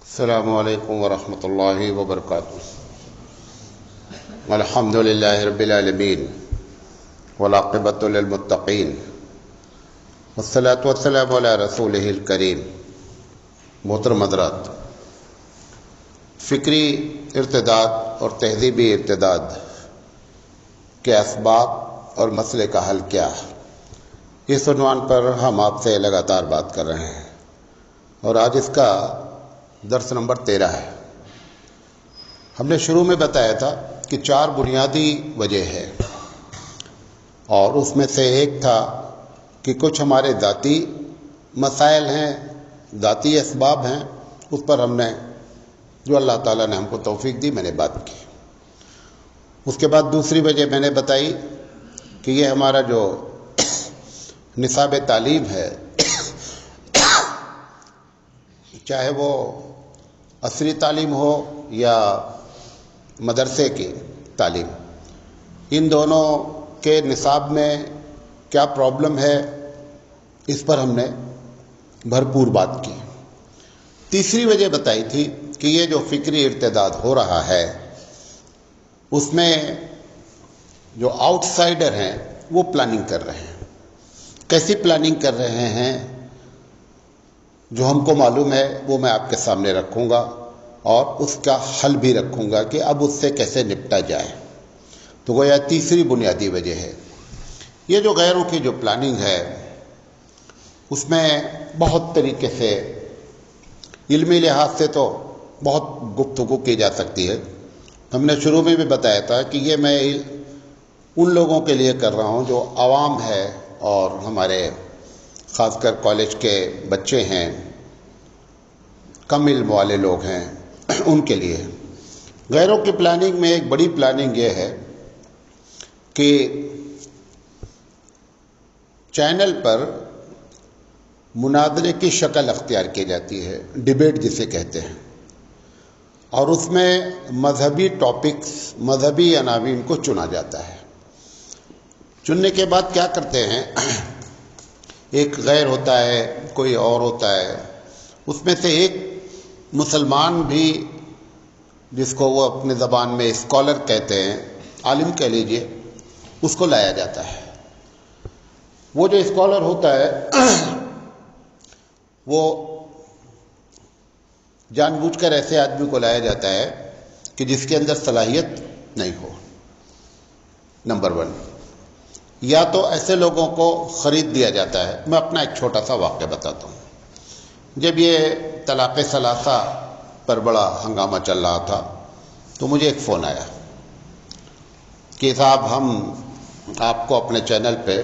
السلام علیکم ورحمۃ اللہ وبرکاتہ۔ الحمد للہ رب العالمین والعاقبۃ للمتقین والصلاۃ والسلام علی رسولہ الکریم۔ محترم حضرات، فکری ارتداد اور تہذیبی ارتداد کے اسباب اور مسئلے کا حل کیا، اس عنوان پر ہم آپ سے لگاتار بات کر رہے ہیں اور آج اس کا درس نمبر 13 ہے۔ ہم نے شروع میں بتایا تھا کہ 4 بنیادی وجہ ہے اور اس میں سے ایک تھا کہ کچھ ہمارے ذاتی مسائل ہیں، ذاتی اسباب ہیں، اس پر ہم نے جو اللہ تعالیٰ نے ہم کو توفیق دی میں نے بات کی۔ اس کے بعد دوسری وجہ میں نے بتائی کہ یہ ہمارا جو نصاب تعلیم ہے، چاہے وہ عصری تعلیم ہو یا مدرسے کی تعلیم، ان دونوں کے نصاب میں کیا پرابلم ہے، اس پر ہم نے بھرپور بات کی۔ تیسری وجہ بتائی تھی کہ یہ جو فکری ارتداد ہو رہا ہے اس میں جو آؤٹ سائڈر ہیں وہ پلاننگ کر رہے ہیں۔ کیسی پلاننگ کر رہے ہیں جو ہم کو معلوم ہے وہ میں آپ کے سامنے رکھوں گا اور اس کا حل بھی رکھوں گا کہ اب اس سے کیسے نپٹا جائے۔ تو گویا تیسری بنیادی وجہ ہے یہ جو غیروں کی جو پلاننگ ہے، اس میں بہت طریقے سے علمی لحاظ سے تو بہت گفتگو کی جا سکتی ہے۔ ہم نے شروع میں بھی بتایا تھا کہ یہ میں ان لوگوں کے لیے کر رہا ہوں جو عوام ہے اور ہمارے خاص کر کالج کے بچے ہیں، کم علم والے لوگ ہیں، ان کے لیے۔ غیروں کی پلاننگ میں ایک بڑی پلاننگ یہ ہے کہ چینل پر مناظرے کی شکل اختیار کی جاتی ہے، ڈیبیٹ جسے کہتے ہیں، اور اس میں مذہبی ٹاپکس، مذہبی عناوین کو چنا جاتا ہے۔ چننے کے بعد کیا کرتے ہیں، ایک غیر ہوتا ہے، کوئی اور ہوتا ہے، اس میں سے ایک مسلمان بھی جس کو وہ اپنے زبان میں اسکالر کہتے ہیں، عالم کہہ لیجئے، اس کو لایا جاتا ہے۔ وہ جو اسکالر ہوتا ہے وہ جان بوجھ کر ایسے آدمی کو لایا جاتا ہے کہ جس کے اندر صلاحیت نہیں ہو، نمبر 1۔ یا تو ایسے لوگوں کو خرید دیا جاتا ہے۔ میں اپنا ایک چھوٹا سا واقعہ بتاتا ہوں۔ جب یہ طلاق ثلاثہ پر بڑا ہنگامہ چل رہا تھا تو مجھے ایک فون آیا کہ صاحب ہم آپ کو اپنے چینل پہ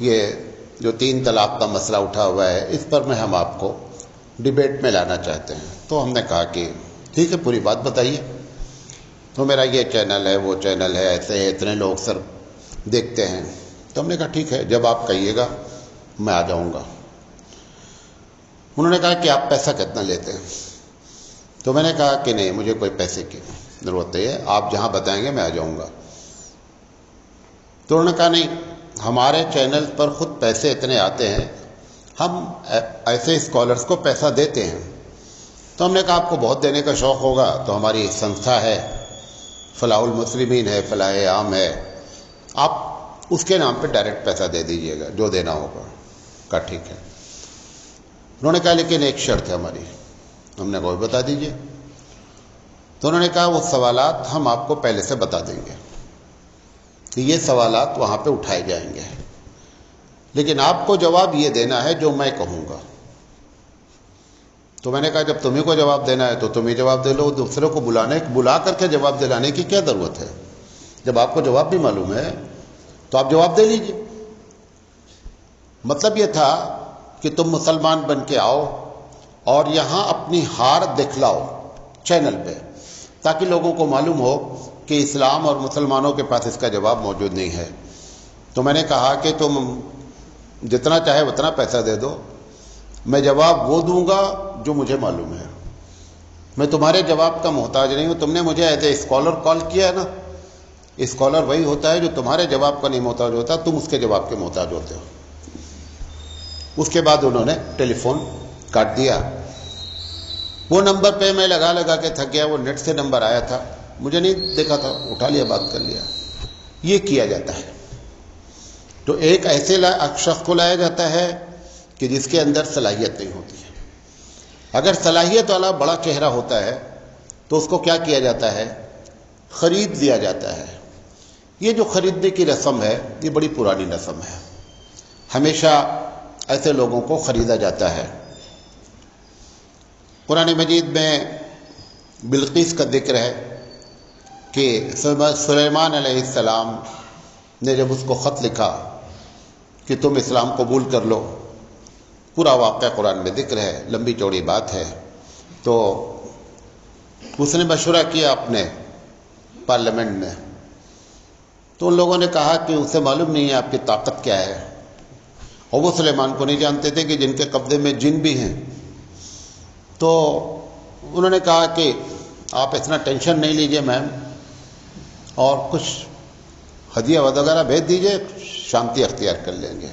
یہ جو 3 طلاق کا مسئلہ اٹھا ہوا ہے اس پر میں ہم آپ کو ڈیبیٹ میں لانا چاہتے ہیں۔ تو ہم نے کہا کہ ٹھیک ہے، پوری بات بتائیے۔ تو میرا یہ چینل ہے، وہ چینل ہے، ایسے ہے، اتنے لوگ سر دیکھتے ہیں۔ تو ہم نے کہا ٹھیک ہے، جب آپ کہیے گا میں آ جاؤں گا۔ انہوں نے کہا کہ آپ پیسہ کتنا لیتے ہیں؟ تو میں نے کہا کہ نہیں، مجھے کوئی پیسے کی ضرورت نہیں ہے، آپ جہاں بتائیں گے میں آ جاؤں گا۔ تو انہوں نے کہا نہیں، ہمارے چینل پر خود پیسے اتنے آتے ہیں، ہم ایسے اسکالرس کو پیسہ دیتے ہیں۔ تو ہم نے کہا آپ کو بہت دینے کا شوق ہوگا تو ہماری سنستھا ہے، فلاح المسلمین ہے، فلاح عام ہے، آپ اس کے نام پہ ڈائریکٹ پیسہ دے دیجئے گا جو دینا ہوگا۔ کہا ٹھیک ہے۔ انہوں نے کہا لیکن ایک شرط ہے ہماری۔ ہم نے کہا بتا دیجئے۔ تو انہوں نے کہا وہ سوالات ہم آپ کو پہلے سے بتا دیں گے کہ یہ سوالات وہاں پہ اٹھائے جائیں گے، لیکن آپ کو جواب یہ دینا ہے جو میں کہوں گا۔ تو میں نے کہا جب تمہیں کو جواب دینا ہے تو تم ہی جواب دے لو، دوسرے کو بلا کر کے جواب دلانے کی کیا ضرورت ہے؟ جب آپ کو جواب بھی معلوم ہے تو آپ جواب دے لیجئے۔ مطلب یہ تھا کہ تم مسلمان بن کے آؤ اور یہاں اپنی ہار دکھلاؤ چینل پہ، تاکہ لوگوں کو معلوم ہو کہ اسلام اور مسلمانوں کے پاس اس کا جواب موجود نہیں ہے۔ تو میں نے کہا کہ تم جتنا چاہے اتنا پیسہ دے دو، میں جواب وہ دوں گا جو مجھے معلوم ہے۔ میں تمہارے جواب کا محتاج نہیں ہوں۔ تم نے مجھے ایز اے اسکالر کال کیا ہے نا، اسکالر وہی ہوتا ہے جو تمہارے جواب کا نہیں محتاج ہوتا، تم اس کے جواب کے محتاج ہوتے ہو۔ اس کے بعد انہوں نے ٹیلی فون کاٹ دیا وہ نمبر پہ میں لگا لگا کے تھک گیا، وہ نیٹ سے نمبر آیا تھا، مجھے نہیں دیکھا تھا، اٹھا لیا، بات کر لیا۔ یہ کیا جاتا ہے۔ تو ایک ایسے شخص کو لایا جاتا ہے کہ جس کے اندر صلاحیت نہیں ہوتی ہے۔ اگر صلاحیت والا بڑا چہرہ ہوتا ہے تو اس کو کیا کیا جاتا ہے؟ خرید لیا جاتا ہے۔ یہ جو خریدنے کی رسم ہے یہ بڑی پرانی رسم ہے، ہمیشہ ایسے لوگوں کو خریدا جاتا ہے۔ قرآن مجید میں بلقیس کا ذکر ہے کہ سلیمان علیہ السلام نے جب اس کو خط لکھا کہ تم اسلام قبول کر لو، پورا واقعہ قرآن میں ذکر ہے، لمبی چوڑی بات ہے، تو اس نے مشورہ کیا اپنے پارلیمنٹ میں، تو ان لوگوں نے کہا کہ اسے معلوم نہیں ہے آپ کی طاقت کیا ہے، اور وہ سلیمان کو نہیں جانتے تھے کہ جن کے قبضے میں جن بھی ہیں۔ تو انہوں نے کہا کہ آپ اتنا ٹینشن نہیں لیجئے میم، اور کچھ ہدیہ وغیرہ بھیج دیجئے، شانتی اختیار کر لیں گے۔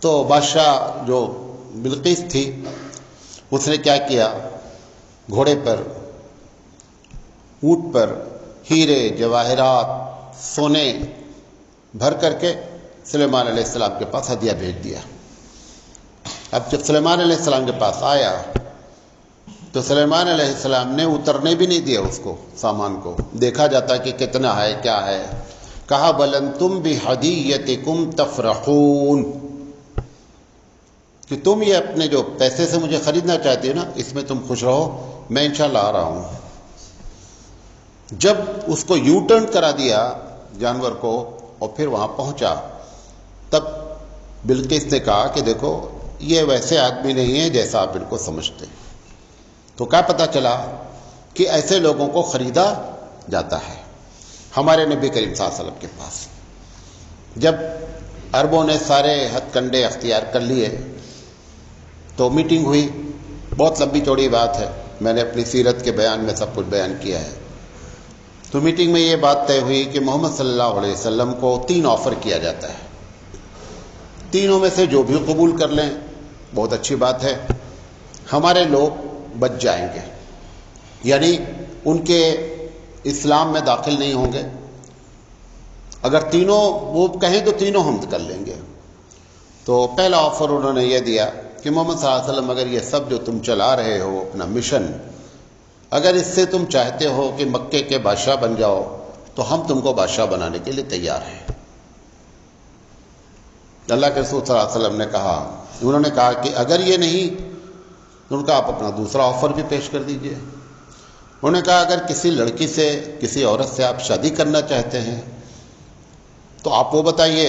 تو بادشاہ جو بلقیس تھی اس نے کیا کیا، گھوڑے پر، اونٹ پر ہیرے جواہرات سونے بھر کر کے سلیمان علیہ السلام کے پاس ہدیہ بھیج دیا۔ اب جب سلیمان علیہ السلام کے پاس آیا تو سلیمان علیہ السلام نے اترنے بھی نہیں دیا اس کو، سامان کو، دیکھا جاتا کہ کتنا ہے کیا ہے۔ کہا بل انتم بہدیتکم تفرحون، کہ تم یہ اپنے جو پیسے سے مجھے خریدنا چاہتے ہو نا، اس میں تم خوش رہو، میں انشاءاللہ آ رہا ہوں۔ جب اس کو یو ٹرن کرا دیا جانور کو اور پھر وہاں پہنچا، تب بلقیس نے کہا کہ دیکھو یہ ویسے آدمی نہیں ہے جیسا آپ ان کو سمجھتے۔ تو کیا پتہ چلا کہ ایسے لوگوں کو خریدا جاتا ہے۔ ہمارے نبی کریم صلی اللہ علیہ وسلم کے پاس جب عربوں نے سارے ہتھ کنڈے اختیار کر لیے تو میٹنگ ہوئی، بہت لمبی چوڑی بات ہے، میں نے اپنی سیرت کے بیان میں سب کچھ بیان کیا ہے۔ تو میٹنگ میں یہ بات طے ہوئی کہ محمد صلی اللہ علیہ وسلم کو 3 آفر کیا جاتا ہے، تینوں میں سے جو بھی قبول کر لیں بہت اچھی بات ہے، ہمارے لوگ بچ جائیں گے، یعنی ان کے اسلام میں داخل نہیں ہوں گے۔ اگر تینوں وہ کہیں تو تینوں ہم کر لیں گے۔ تو پہلا آفر انہوں نے یہ دیا کہ محمد صلی اللہ علیہ وسلم اگر یہ سب جو تم چلا رہے ہو اپنا مشن، اگر اس سے تم چاہتے ہو کہ مکے کے بادشاہ بن جاؤ تو ہم تم کو بادشاہ بنانے کے لیے تیار ہیں۔ اللہ کے رسول صلی اللہ علیہ وسلم نے کہا، انہوں نے کہا کہ اگر یہ نہیں تو ان کا آپ اپنا دوسرا آفر بھی پیش کر دیجئے۔ انہوں نے کہا اگر کسی لڑکی سے، کسی عورت سے آپ شادی کرنا چاہتے ہیں تو آپ وہ بتائیے،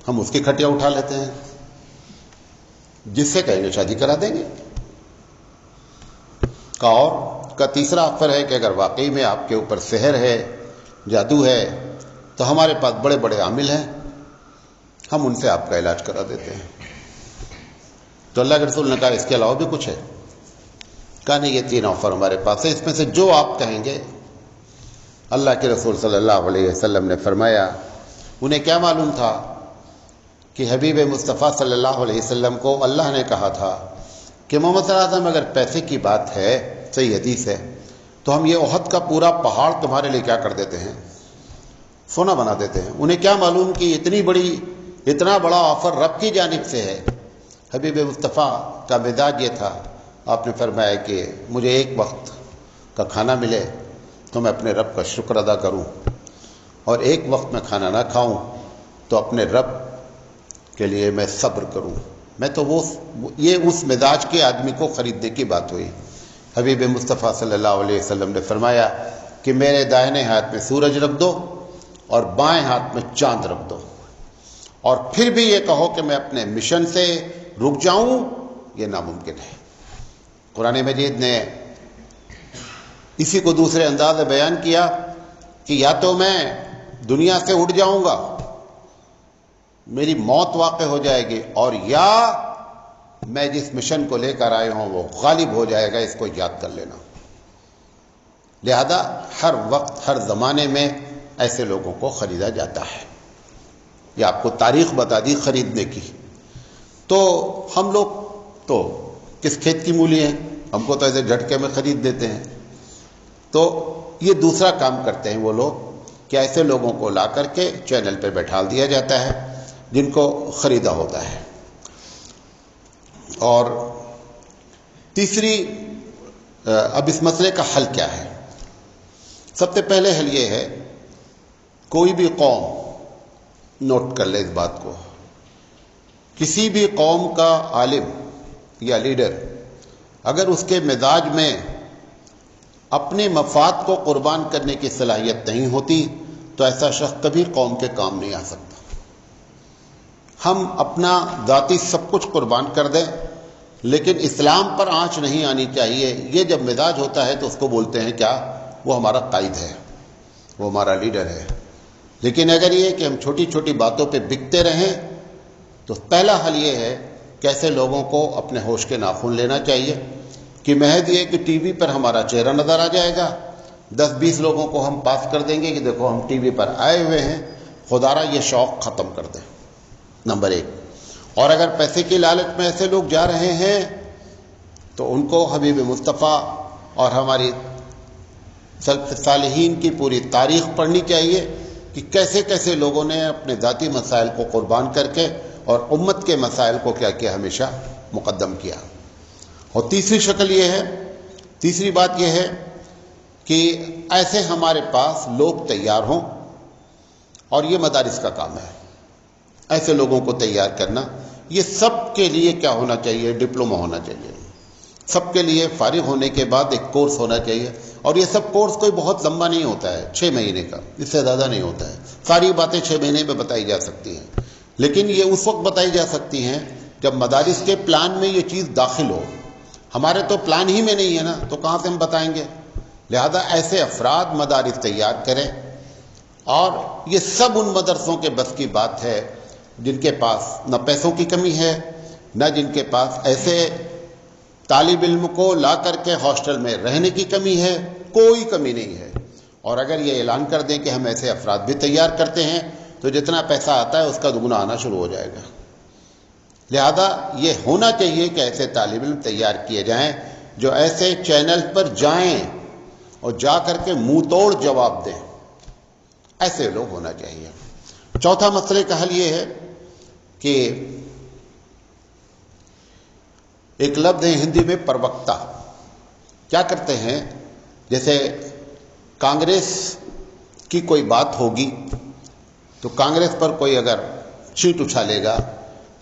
ہم اس کی کھٹیاں اٹھا لیتے ہیں، جس سے کہیں گے شادی کرا دیں گے۔ اور کا تیسرا آفر ہے کہ اگر واقعی میں آپ کے اوپر سحر ہے، جادو ہے، تو ہمارے پاس بڑے بڑے عامل ہیں، ہم ان سے آپ کا علاج کرا دیتے ہیں۔ تو اللہ کے رسول نے کہا اس کے علاوہ بھی کچھ ہے؟ کہا نہیں، یہ 3 آفر ہمارے پاس ہے، اس میں سے جو آپ کہیں گے۔ اللہ کے رسول صلی اللہ علیہ وسلم نے فرمایا، انہیں کیا معلوم تھا کہ حبیب مصطفیٰ صلی اللہ علیہ وسلم کو اللہ نے کہا تھا کہ محمد صلی اللہ علیہ وسلم اگر پیسے کی بات ہے، صحیح حدیث ہے، تو ہم یہ احد کا پورا پہاڑ تمہارے لیے کیا کر دیتے ہیں، سونا بنا دیتے ہیں۔ انہیں کیا معلوم کہ اتنا بڑا آفر رب کی جانب سے ہے۔ حبیب مصطفیٰ کا مزاج یہ تھا، آپ نے فرمایا کہ مجھے ایک وقت کا کھانا ملے تو میں اپنے رب کا شکر ادا کروں، اور ایک وقت میں کھانا نہ کھاؤں تو اپنے رب کے لیے میں صبر کروں۔ میں تو یہ اس مزاج کے آدمی کو خریدنے کی بات ہوئی۔ حبیب مصطفیٰ صلی اللہ علیہ وسلم نے فرمایا کہ میرے دائنے ہاتھ میں سورج رکھ دو اور بائیں ہاتھ میں چاند رکھ دو، اور پھر بھی یہ کہو کہ میں اپنے مشن سے رک جاؤں، یہ ناممکن ہے۔ قرآن مجید نے اسی کو دوسرے انداز میں بیان کیا کہ یا تو میں دنیا سے اٹھ جاؤں گا، میری موت واقع ہو جائے گی، اور یا میں جس مشن کو لے کر آئے ہوں وہ غالب ہو جائے گا، اس کو یاد کر لینا۔ لہذا ہر وقت ہر زمانے میں ایسے لوگوں کو خریدا جاتا ہے۔ یہ آپ کو تاریخ بتا دی خریدنے کی۔ تو ہم لوگ تو کس کھیت کی مولی ہیں، ہم کو تو ایسے جھٹکے میں خرید دیتے ہیں. تو یہ دوسرا کام کرتے ہیں وہ لوگ کہ ایسے لوگوں کو لا کر کے چینل پہ بیٹھا دیا جاتا ہے جن کو خریدا ہوتا ہے. اور تیسری، اب اس مسئلے کا حل کیا ہے؟ سب سے پہلے حل یہ ہے، کوئی بھی قوم، نوٹ کر لے اس بات کو، کسی بھی قوم کا عالم یا لیڈر اگر اس کے مزاج میں اپنے مفاد کو قربان کرنے کی صلاحیت نہیں ہوتی تو ایسا شخص کبھی قوم کے کام نہیں آ سکتا. ہم اپنا ذاتی سب کچھ قربان کر دیں لیکن اسلام پر آنچ نہیں آنی چاہیے. یہ جب مزاج ہوتا ہے تو اس کو بولتے ہیں کیا؟ وہ ہمارا قائد ہے، وہ ہمارا لیڈر ہے. لیکن اگر یہ کہ ہم چھوٹی چھوٹی باتوں پہ بکتے رہیں تو پہلا حل یہ ہے کہ ایسے لوگوں کو اپنے ہوش کے ناخن لینا چاہیے کہ محض یہ کہ ٹی وی پر ہمارا چہرہ نظر آ جائے گا، 10-20 لوگوں کو ہم پاس کر دیں گے کہ دیکھو ہم ٹی وی پر آئے ہوئے ہیں. خدارا یہ شوق ختم کر دیں، نمبر 1. اور اگر پیسے کی لالچ میں ایسے لوگ جا رہے ہیں تو ان کو حبیب مصطفیٰ اور ہماری صالحین کی پوری تاریخ پڑھنی چاہیے کہ کیسے کیسے لوگوں نے اپنے ذاتی مسائل کو قربان کر کے اور امت کے مسائل کو کیا کیا، ہمیشہ مقدم کیا. اور تیسری شکل یہ ہے، تیسری بات یہ ہے کہ ایسے ہمارے پاس لوگ تیار ہوں، اور یہ مدارس کا کام ہے ایسے لوگوں کو تیار کرنا. یہ سب کے لیے کیا ہونا چاہیے؟ ڈپلومہ ہونا چاہیے. سب کے لیے فارغ ہونے کے بعد ایک کورس ہونا چاہیے. اور یہ سب کورس کوئی بہت لمبا نہیں ہوتا ہے، 6 مہینے کا، اس سے زیادہ نہیں ہوتا ہے. ساری باتیں 6 مہینے میں بتائی جا سکتی ہیں، لیکن یہ اس وقت بتائی جا سکتی ہیں جب مدارس کے پلان میں یہ چیز داخل ہو. ہمارے تو پلان ہی میں نہیں ہے نا، تو کہاں سے ہم بتائیں گے؟ لہذا ایسے افراد مدارس تیار کریں. اور یہ سب ان مدرسوں کے بس کی بات ہے جن کے پاس نہ پیسوں کی کمی ہے، نہ جن کے پاس ایسے طالب علم کو لا کر کے ہاسٹل میں رہنے کی کمی ہے. کوئی کمی نہیں ہے. اور اگر یہ اعلان کر دیں کہ ہم ایسے افراد بھی تیار کرتے ہیں تو جتنا پیسہ آتا ہے اس کا دگنا آنا شروع ہو جائے گا. لہذا یہ ہونا چاہیے کہ ایسے طالب علم تیار کیے جائیں جو ایسے چینل پر جائیں اور جا کر کے منہ توڑ جواب دیں. ایسے لوگ ہونا چاہیے. چوتھا مسئلے کا حل یہ ہے کہ ایک لفظ ہے ہندی میں پروکتا. کیا کرتے ہیں؟ جیسے کانگریس کی کوئی بات ہوگی تو کانگریس پر کوئی اگر چیٹ اچھالے گا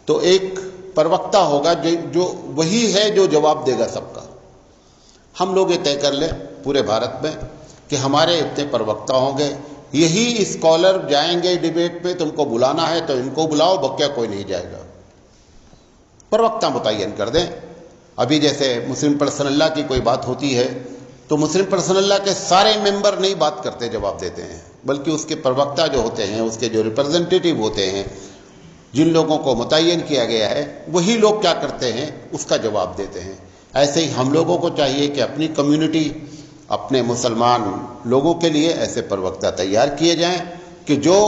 تو ایک پروکتا ہوگا جو وہی ہے جو جواب دے گا سب کا. ہم لوگ یہ طے کر لیں پورے بھارت میں کہ ہمارے اتنے پروکتا ہوں گے، یہی اسکالر جائیں گے ڈیبیٹ میں، تم کو بلانا ہے تو ان کو بلاؤ، بقیہ کوئی نہیں جائے گا. پروکتا متعین کر دیں. ابھی جیسے مسلم پرسنل لا کی کوئی بات ہوتی ہے تو مسلم پرسنل لا کے سارے ممبر نہیں بات کرتے، جواب دیتے ہیں، بلکہ اس کے پروکتا جو ہوتے ہیں، اس کے جو ریپرزنٹیٹیو ہوتے ہیں، جن لوگوں کو متعین کیا گیا ہے، وہی لوگ کیا کرتے ہیں؟ اس کا جواب دیتے ہیں. ایسے ہی ہم لوگوں کو چاہیے کہ اپنی کمیونٹی، اپنے مسلمان لوگوں کے لیے ایسے پروکتا تیار کیے جائیں کہ جو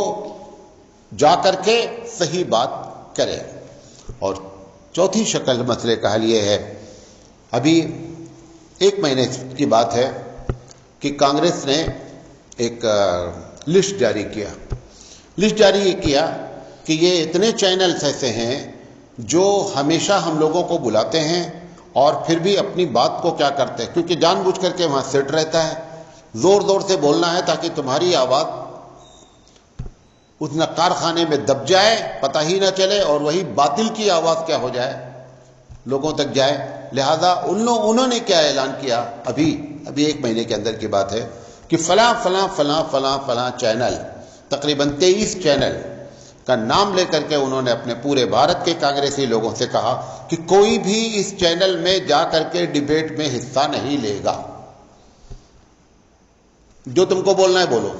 جا کر کے صحیح بات کرے. اور چوتھی شکل مسئلے کا حل یہ ہے، ابھی 1 مہینے کی بات ہے کہ کانگریس نے ایک لسٹ جاری کیا. لسٹ جاری یہ کیا کہ یہ اتنے چینلز ایسے ہیں جو ہمیشہ ہم لوگوں کو بلاتے ہیں اور پھر بھی اپنی بات کو کیا کرتے ہیں، کیونکہ جان بوجھ کر کے وہاں سیٹ رہتا ہے، زور زور سے بولنا ہے تاکہ تمہاری آواز اس کارخانے میں دب جائے، پتہ ہی نہ چلے، اور وہی باطل کی آواز کیا ہو جائے، لوگوں تک جائے. لہذا انہوں نے کیا اعلان کیا، ابھی 1 مہینے کے اندر کی بات ہے کہ فلاں فلاں فلاں فلاں فلاں چینل، تقریباً 23 چینل کا نام لے کر کے انہوں نے اپنے پورے بھارت کے کانگریسی لوگوں سے کہا کہ کوئی بھی اس چینل میں جا کر کے ڈیبیٹ میں حصہ نہیں لے گا. جو تم کو بولنا ہے بولو.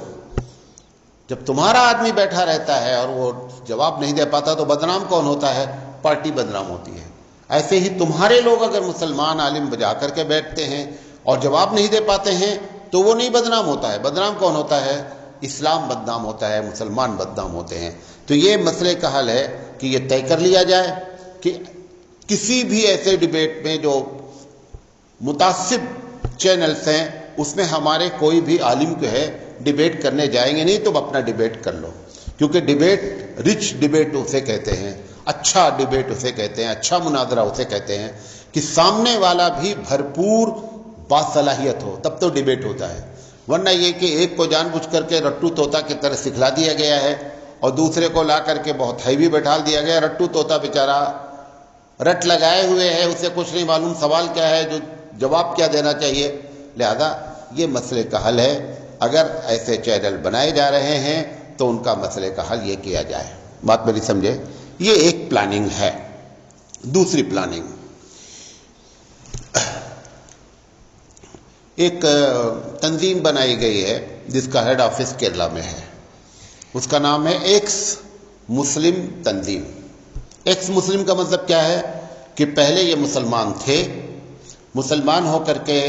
جب تمہارا آدمی بیٹھا رہتا ہے اور وہ جواب نہیں دے پاتا تو بدنام کون ہوتا ہے؟ پارٹی بدنام ہوتی ہے. ایسے ہی تمہارے لوگ اگر مسلمان عالم بجا کر کے بیٹھتے ہیں اور جواب نہیں دے پاتے ہیں تو وہ نہیں بدنام ہوتا ہے. بدنام کون ہوتا ہے؟ اسلام بدنام ہوتا ہے، مسلمان بدنام ہوتے ہیں. تو یہ مسئلے کا حل ہے کہ یہ طے کر لیا جائے کہ کسی بھی ایسے ڈیبیٹ میں جو متعصب چینلز ہیں، اس میں ہمارے کوئی بھی عالم جو ہے ڈیبیٹ کرنے جائیں گے نہیں، تم اپنا ڈیبیٹ کر لو، کیونکہ ڈیبیٹ رچ ڈیبیٹ اسے کہتے ہیں، اچھا ڈیبیٹ اسے کہتے ہیں، اچھا مناظرہ اسے کہتے ہیں کہ سامنے والا بھی بھرپور باصلاحیت ہو، تب تو ڈیبیٹ ہوتا ہے۔ ورنہ یہ کہ ایک کو جان بوجھ کر کے رٹو طوطا کی طرح سکھلا دیا گیا ہے اور دوسرے کو لا کر کے بہت ہیوی بیٹھا دیا گیا، رٹو طوطا بیچارہ رٹ لگائے ہوئے ہے، اسے کچھ نہیں معلوم سوال کیا ہے، جو جواب کیا دینا چاہیے۔ لہذا یہ مسئلے کا حل ہے، اگر ایسے چینل بنائے جا رہے ہیں تو ان کا مسئلے کا حل یہ کیا جائے۔ بات میری سمجھے، یہ ایک پلاننگ ہے۔ دوسری پلاننگ، ایک تنظیم بنائی گئی ہے جس کا ہیڈ آفس کیرلا میں ہے، اس کا نام ہے ایکس مسلم تنظیم۔ ایکس مسلم کا مطلب کیا ہے کہ پہلے یہ مسلمان تھے، مسلمان ہو کر کے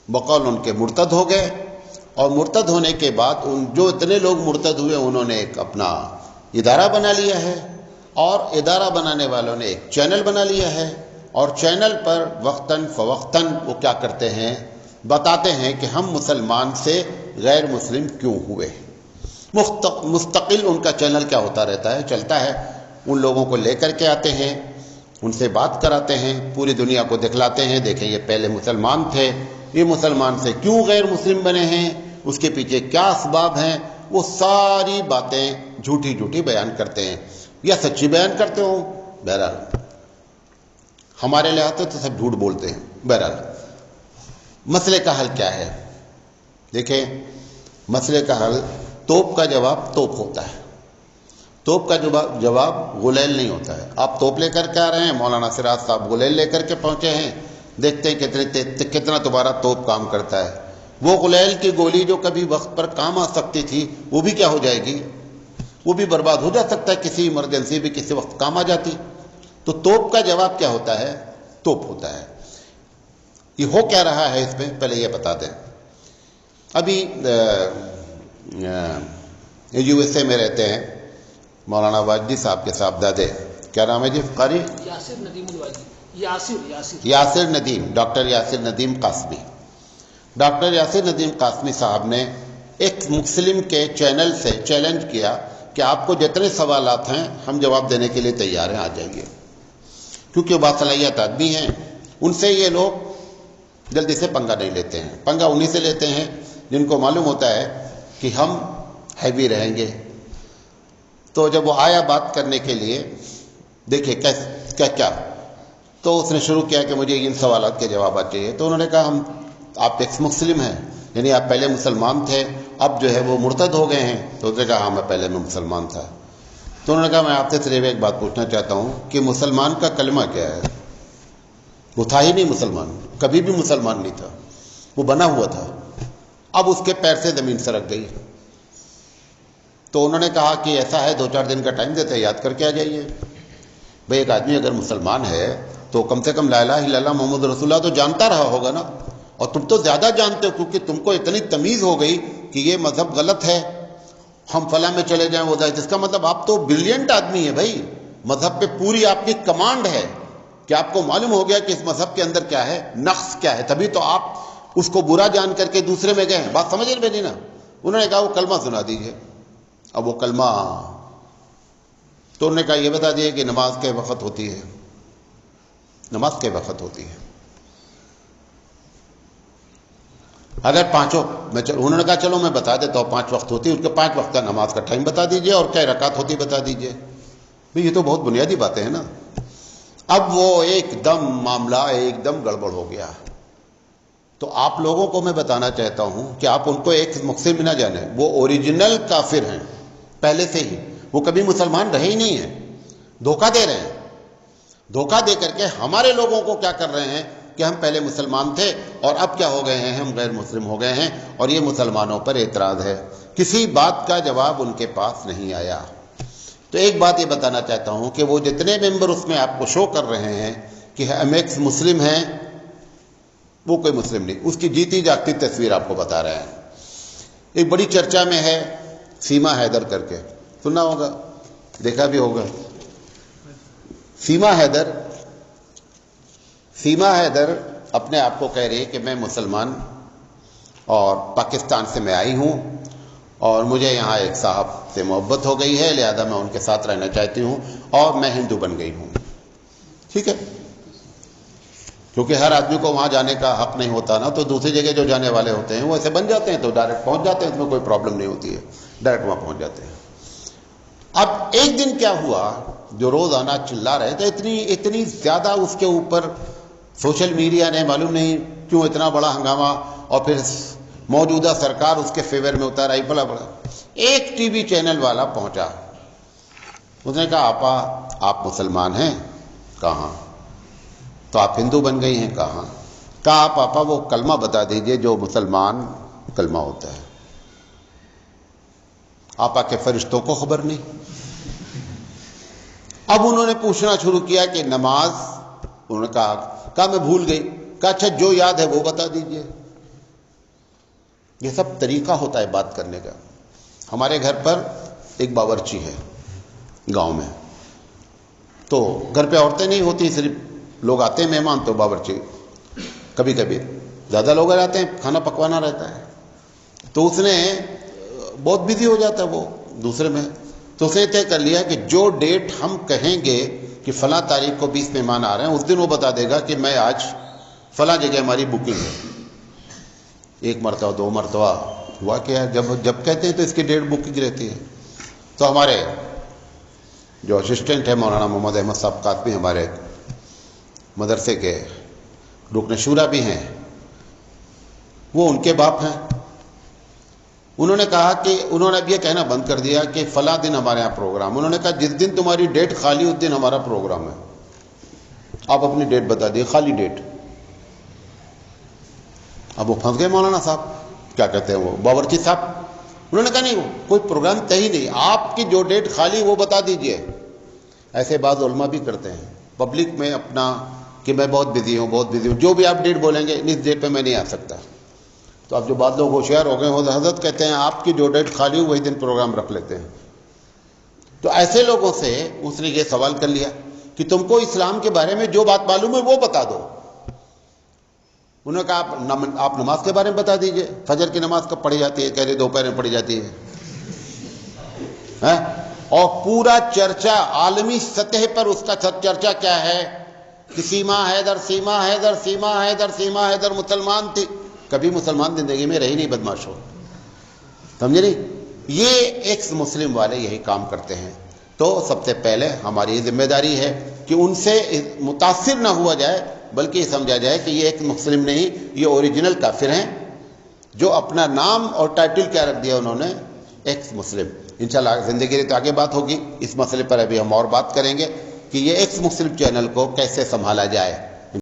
بقول ان کے مرتد ہو گئے، اور مرتد ہونے کے بعد جو اتنے لوگ مرتد ہوئے انہوں نے ایک اپنا ادارہ بنا لیا ہے، اور ادارہ بنانے والوں نے ایک چینل بنا لیا ہے، اور چینل پر وقتاً فوقتاً وہ کیا کرتے ہیں، بتاتے ہیں کہ ہم مسلمان سے غیر مسلم کیوں ہوئے۔ مستقل ان کا چینل کیا ہوتا رہتا ہے، چلتا ہے، ان لوگوں کو لے کر کے آتے ہیں، ان سے بات کراتے ہیں، پوری دنیا کو دکھلاتے ہیں، دیکھیں یہ پہلے مسلمان تھے، یہ مسلمان سے کیوں غیر مسلم بنے ہیں، اس کے پیچھے کیا اسباب ہیں، وہ ساری باتیں جھوٹی جھوٹی بیان کرتے ہیں یا سچی بیان کرتے ہوں، بہرحال ہمارے لحاظ سے تو سب جھوٹ بولتے ہیں۔ بہرحال مسئلے کا حل کیا ہے؟ دیکھیں، مسئلے کا حل توپ کا جواب توپ ہوتا ہے، توپ کا جواب غلیل نہیں ہوتا ہے۔ آپ توپ لے کر کے آ رہے ہیں، مولانا سراج صاحب غلیل لے کر کے پہنچے ہیں، دیکھتے ہیں کتنا دوبارہ توپ کام کرتا ہے۔ وہ غلیل کی گولی جو کبھی وقت پر کام آ سکتی تھی وہ بھی کیا ہو جائے گی، وہ بھی برباد ہو جا سکتا ہے، کسی ایمرجنسی بھی کسی وقت کام آ جاتی۔ تو توپ کا جواب کیا ہوتا ہے؟ توپ ہوتا ہے۔ یہ ہو کیا رہا ہے اس میں پہلے یہ بتا دیں۔ ابھی یو ایس اے میں رہتے ہیں مولانا واجدی صاحب کے صاحبزادے، کیا نام ہے جی قاری؟ یاسر ندیم الواجدی، یاسر ندیم، ڈاکٹر یاسر ندیم قاسمی۔ ڈاکٹر یاسر ندیم قاسمی صاحب نے ایک مسلم کے چینل سے چیلنج کیا کہ آپ کو جتنے سوالات ہیں ہم جواب دینے کے لیے تیار ہیں، آ جائیے، کیونکہ وہ باصلاحیت آدمی ہیں، ان سے یہ لوگ جلدی سے پنگا نہیں لیتے ہیں۔ پنگا انہی سے لیتے ہیں جن کو معلوم ہوتا ہے کہ ہم ہیوی رہیں گے۔ تو جب وہ آیا بات کرنے کے لیے، دیکھیں کیا تو اس نے شروع کیا کہ مجھے ان سوالات کے جوابات چاہیے۔ تو انہوں نے کہا آپ ایکس مسلم ہیں، یعنی آپ پہلے مسلمان تھے، اب جو ہے وہ مرتد ہو گئے ہیں۔ تو اس نے کہا ہاں میں پہلے میں مسلمان تھا۔ تو انہوں نے کہا میں آپ سے صرف ایک بات پوچھنا چاہتا ہوں کہ مسلمان کا کلمہ کیا ہے؟ وہ تھا ہی نہیں مسلمان، کبھی بھی مسلمان نہیں تھا، وہ بنا ہوا تھا، اب اس کے پیر سے زمین سرک گئی۔ تو انہوں نے کہا کہ ایسا ہے 2-4 دن کا ٹائم دیتے ہیں، یاد کر کے آ جائیے۔ بھئی ایک آدمی اگر مسلمان ہے تو کم سے کم لا الہ الا اللہ محمد رسول اللہ تو جانتا رہا ہوگا نا، اور تم تو زیادہ جانتے ہو کیونکہ تم کو اتنی تمیز ہو گئی کہ یہ مذہب غلط ہے، ہم فلاں میں چلے جائیں وہ جائے۔ اس کا مطلب آپ تو بریلینٹ آدمی ہے بھائی، مذہب پہ پوری آپ کی کمانڈ ہے کہ آپ کو معلوم ہو گیا کہ اس مذہب کے اندر کیا ہے، نقص کیا ہے، تبھی تو آپ اس کو برا جان کر کے دوسرے میں گئے۔ بات سمجھ رہے نہیں نا؟ انہوں نے کہا وہ کلمہ سنا دیجئے۔ اب وہ کلمہ، تو انہوں نے کہا یہ بتا دیے کہ نماز کے وقت ہوتی ہے، نماز کے وقت ہوتی ہے اگر پانچوں میں انہوں نے کہا چلو میں بتا دیتا ہوں 5 وقت ہوتی ہے، ان کے 5 وقت کا نماز کا ٹائم بتا دیجئے اور کیا رکعت ہوتی بتا دیجئے۔ بھئی یہ تو بہت بنیادی باتیں ہیں نا۔ اب وہ ایک دم معاملہ ایک دم گڑبڑ ہو گیا۔ تو آپ لوگوں کو میں بتانا چاہتا ہوں کہ آپ ان کو ایک مقصد میں نہ جانیں، وہ اوریجنل کافر ہیں پہلے سے ہی، وہ کبھی مسلمان رہے ہی نہیں ہیں، دھوکہ دے رہے ہیں۔ دھوکہ دے کر کے ہمارے لوگوں کو کیا کر رہے ہیں کہ ہم پہلے مسلمان تھے اور اب کیا ہو گئے ہیں، ہم غیر مسلم ہو گئے ہیں، اور یہ مسلمانوں پر اعتراض ہے۔ کسی بات کا جواب ان کے پاس نہیں آیا۔ تو ایک بات یہ بتانا چاہتا ہوں کہ وہ جتنے ممبر اس میں آپ کو شو کر رہے ہیں کہ ہم ایکس مسلم ہیں، وہ کوئی مسلم نہیں، اس کی جیتی جاگتی تصویر آپ کو بتا رہے ہیں۔ ایک بڑی چرچا میں ہے سیما حیدر کر کے، سنا ہوگا، دیکھا بھی ہوگا۔ سیما حیدر اپنے آپ کو کہہ رہی ہے کہ میں مسلمان اور پاکستان سے میں آئی ہوں اور مجھے یہاں ایک صاحب سے محبت ہو گئی ہے، لہذا میں ان کے ساتھ رہنا چاہتی ہوں اور میں ہندو بن گئی ہوں. ٹھیک ہے، کیونکہ ہر آدمی کو وہاں جانے کا حق نہیں ہوتا نا، تو دوسری جگہ جو جانے والے ہوتے ہیں وہ ایسے بن جاتے ہیں تو ڈائریکٹ پہنچ جاتے ہیں، اس میں کوئی پرابلم نہیں ہوتی ہے، ڈائریکٹ وہاں پہنچ جاتے ہیں. اب ایک دن کیا ہوا، جو روزانہ چلا رہے تھے، اتنی زیادہ اس کے اوپر سوشل میڈیا نے معلوم نہیں کیوں اتنا بڑا ہنگامہ، اور پھر موجودہ سرکار اس کے فیور میں اتر آئی. بڑا ایک ٹی وی چینل والا پہنچا، اس نے کہا آپا آپ مسلمان ہیں؟ کہاں. تو آپ ہندو بن گئی ہیں؟ کہاں. کہا آپ آپا وہ کلمہ بتا دیجئے جو مسلمان کلمہ ہوتا ہے. آپا کے فرشتوں کو خبر نہیں. اب انہوں نے پوچھنا شروع کیا کہ نماز، انہوں نے کہا میں بھول گئی. کہا اچھا جو یاد ہے وہ بتا دیجئے. یہ سب طریقہ ہوتا ہے بات کرنے کا. ہمارے گھر پر ایک باورچی ہے گاؤں میں، تو گھر پہ عورتیں نہیں ہوتی، صرف لوگ آتے ہیں مہمان تو باورچی، کبھی کبھی زیادہ لوگ آتے ہیں، کھانا پکوانا رہتا ہے. تو اس نے بہت بزی ہو جاتا ہے وہ دوسرے میں، تو اس نے طے کر لیا کہ جو ڈیٹ ہم کہیں گے کہ فلاں تاریخ کو 20 مہمان آ رہے ہیں، اس دن وہ بتا دے گا کہ میں آج فلاں جگہ ہماری بکنگ ہے. ایک مرتبہ 2 مرتبہ ہوا کیا، جب کہتے ہیں تو اس کی ڈیٹ بکنگ رہتی ہے. تو ہمارے جو اسسٹنٹ ہے مولانا محمد احمد صاحب قاسمی، ہمارے مدرسے کے رکن شورا بھی ہیں، وہ ان کے باپ ہیں. انہوں نے کہا کہ انہوں نے اب یہ کہنا بند کر دیا کہ فلاں دن ہمارے یہاں پروگرام. انہوں نے کہا جس دن تمہاری ڈیٹ خالی اس دن ہمارا پروگرام ہے. آپ اپنی ڈیٹ بتا دیے، خالی ڈیٹ. اب وہ پھنس گئے مولانا صاحب، کیا کہتے ہیں وہ باورچی صاحب. انہوں نے کہا نہیں، کوئی پروگرام طے ہی نہیں، آپ کی جو ڈیٹ خالی وہ بتا دیجئے. ایسے بعض علماء بھی کرتے ہیں پبلک میں اپنا کہ میں بہت بزی ہوں، جو بھی آپ ڈیٹ بولیں گے اس ڈیٹ پہ میں نہیں آ سکتا. تو اب جو بعض لوگ ہوشیار ہو گئے ہیں، حضرت کہتے ہیں آپ کی جو ڈیٹ خالی ہو وہی دن پروگرام رکھ لیتے ہیں. تو ایسے لوگوں سے اس نے یہ سوال کر لیا کہ تم کو اسلام کے بارے میں جو بات معلوم ہے وہ بتا دو. انہوں نے کہا آپ نماز کے بارے میں بتا دیجئے، فجر کی نماز کب پڑھی جاتی ہے؟ کہہ رہے دوپہر میں پڑھی جاتی ہے. اور پورا چرچا عالمی سطح پر اس کا چرچا کیا ہے کہ سیما حیدر سیما حیدر سیما حیدر سیما حیدر مسلمان تھی. کبھی مسلمان زندگی میں رہی نہیں، بدماش ہو، سمجھے نہیں. یہ ایکس مسلم والے یہی کام کرتے ہیں. تو سب سے پہلے ہماری ذمہ داری ہے کہ ان سے متاثر نہ ہوا جائے، بلکہ یہ سمجھا جائے کہ یہ ایک مسلم نہیں، یہ اوریجنل کافر ہیں، جو اپنا نام اور ٹائٹل کیا رکھ دیا انہوں نے، ایکس مسلم. انشاءاللہ زندگی تو آگے بات ہوگی اس مسئلے پر. ابھی ہم اور بات کریں گے کہ یہ ایکس مسلم چینل کو کیسے سنبھالا جائے.